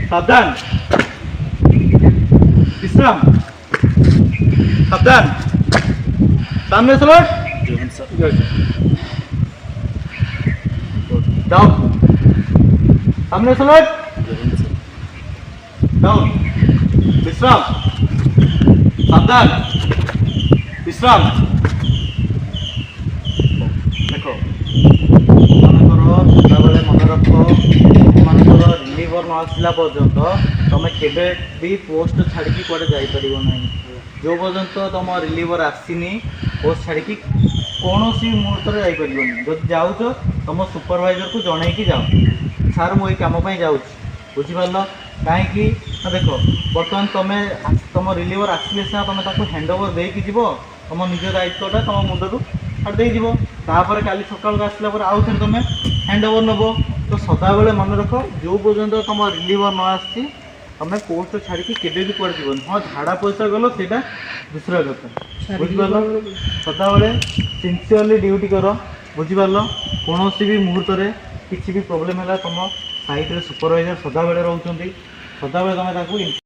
सावधान विश्राम सावधान सामने सलट डाउन सामने सलट डाउन विश्राम सावधान विश्राम देख सदाबले मन रख तुमर रिलीवर न आसला पर्यंत तुम केबे भी पोस्ट छाड़ी कड़े जापर ना जो पर्यंत तुम रिलीवर आसनी पोस्ट छाड़ी कौन सी मुहूर्त जापर जब जाऊच तुम सुपरवाइजर को जन कि जाओ सार मुझे कम जाऊँ बुझिपार कहीं देख बर्तमान तुम तुम रिलीवर आसले सीना तुम हैंड ओवर देकी जीव तुम निज दायित्वटा तुम मुंडू छाड़देव तापर काली सकाल आसला आउ थे तुम हैंड ओवर नब तो सदाबले मन रख जो पर्यंत तुम रिलीवर न आसी तुम पोस्ट छाड़ी केवे भी कड़े जीवन हाँ झाड़ा पैसा गल से दूसरा कथा बुझिपार सदाबले सिंसियरली ड्यूटी कर बुझिपार कौन भी मुहूर्त किसी भी प्रोब्लेम है तुम साइट रे सुपरवाइजर सदाबले रोच सदाबले तुम